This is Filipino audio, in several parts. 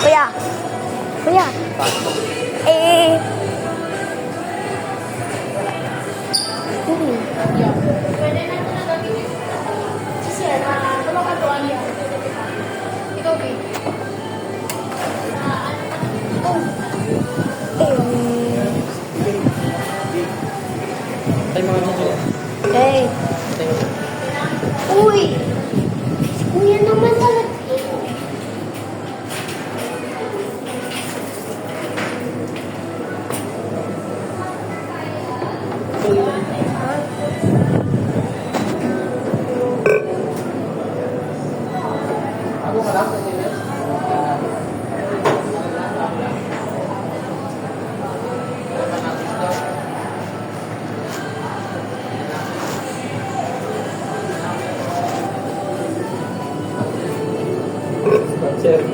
Kuya. Kuya. Eh. Pwede na ito na gagawin. Si Sir, tumakatuan niya. Ikaw, babe. Tayo mga mga kuya. Hey. Tayo. Uy. Kuya naman talaga. Ako ka lang. Sir,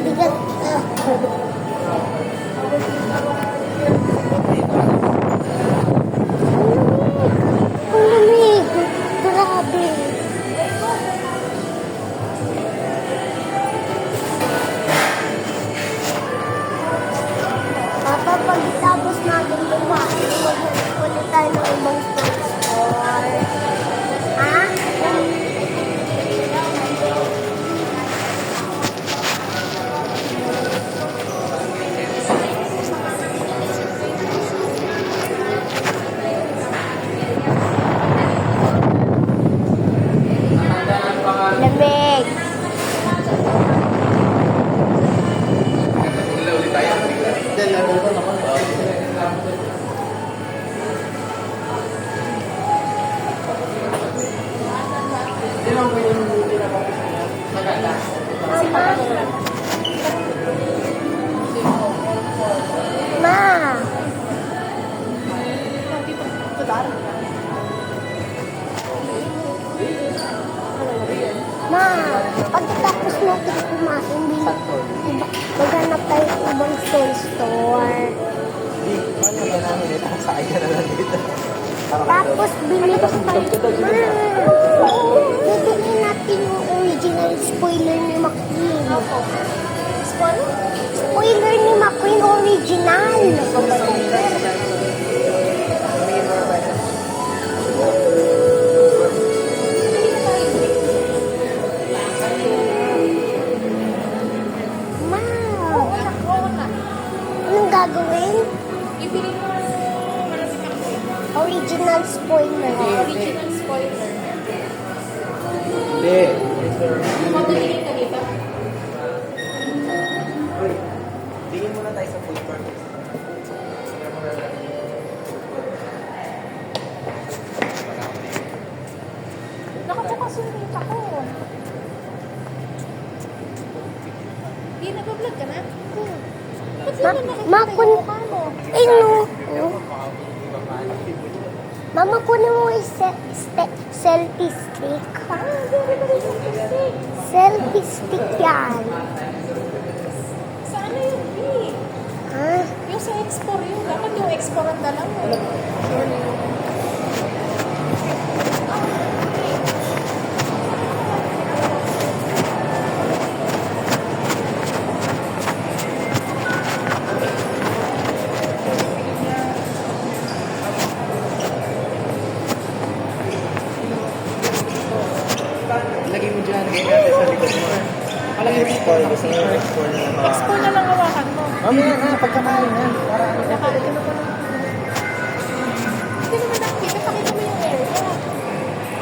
Bigat. Ang lamig. Grabe. Papa, pagtapos natin kumain, mag-ulit tayo ng ibang store. Ha? Lamig. Ma. Ma, pagkatapos natin kumain, maghanap tayo ng ibang store. paano ba namin ito? Sakay ka na lang dito. Tapos bili ko bibili natin yung original spoiler ni McQueen. Spoiler ni McQueen original. Ma, anong gagawin? Ibili mo Original spoiler. original spoiler. Hindi. Mabilihin ka dito. Tingin muna tayo sa food court. Nakabukas yung data ko. Hindi, nag-vlog ka na? Ba't Ma, naman nakikita ma, yung kun... mukha mo? Eh, no. Mama, kunin mo yung selfie stick. Selfie stick yan. Saan na yun, B? Ha? Yung sa export yun. Dapat yung export na lang. Lagay mo dyan. Lagay natin sa likod mo. Palagay mo explore. Gusto mo explore na mga... Export na lang hawakan mo. Mamaya na, pagkamain na. Para ano ka. Hindi naman nakikita. Pakita mo yung area.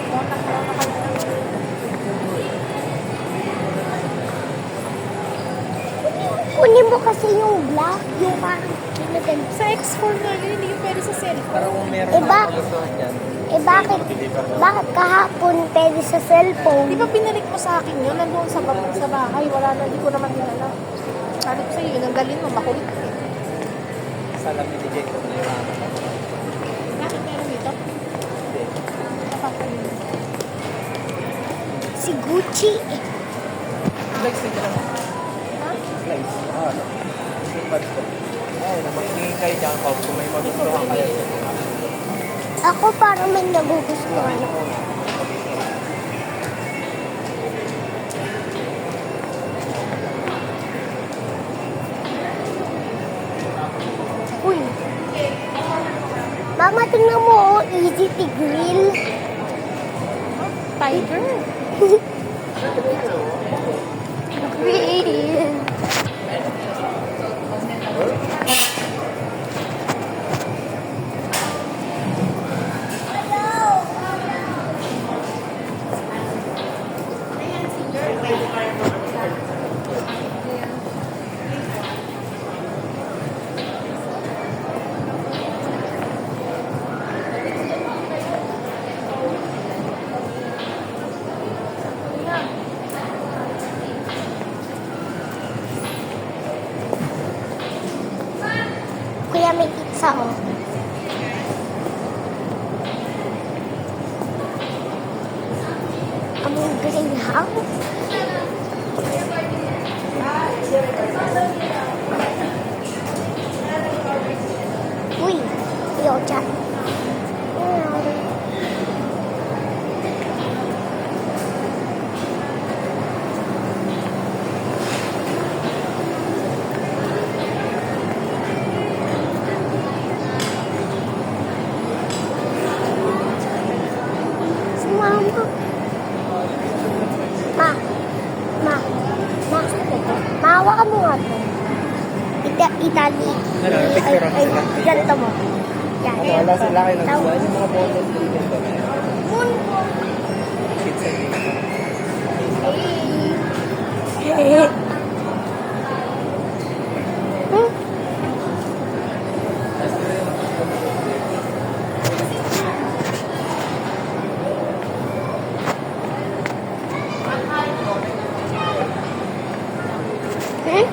Kontak ka lang. Kunin mo kasi yung black, yung parang pinaganda. Sa export na yun, hindi yung pwede sa cellphone. Para kung meron Eh, ka ba- magustuhan dyan. Eh bakit kahapon pwede sa cellphone? Di ba pinalik mo sa akin yun? Nandoon sa bahay. Wala na, hindi ko naman dinala. Sabi ko sa'yo, yun ang dalhin mo, makulit. Salamin ni Jacob na yung Bakit Gucci. Slice din ka lang. Slice. Ay, magtingin kayo dyan, Pop, kung may magustuhan kayo. Ako parang may nagugustuhan ako. Uy. Mama, tingnan mo, oh, easy to grill. Tiger. Grill. Kuya, may pizza, oh. Among greenhouse. Uy, ayaw dyan. Si Mama. Ma. Ma. Ma. Maawa ka mo nga to. Itali. Ano, picture ako sila. Ganito mo. Yan. Ano, wala sila kayo Tawag. nagsusuan yung mga bonus ko dito. Moon. Pizza dito. Hmm? Hmm?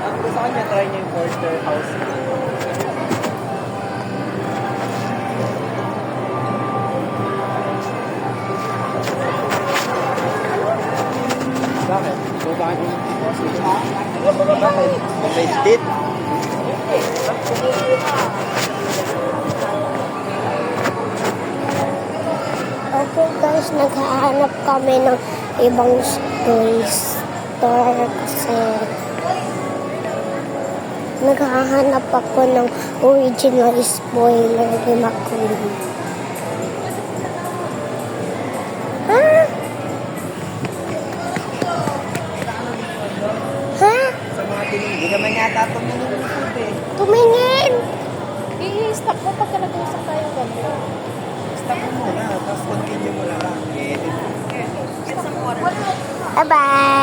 Ang gusto ko niya, try niya yung porterhouse. Bakit? Bakit yung bakit? May stit? Okay guys, naghahanap kami ng ibang toy store kasi naghahanap ako ng original spoiler ni McQueen. Ha? Ha? Sa mga tingin, hindi naman yata tumingin ng food eh. Tumingin! I-stop mo pagka nag-usap tayo ganito. Stop mo muna, tapos continue mo na lang. Bye-bye!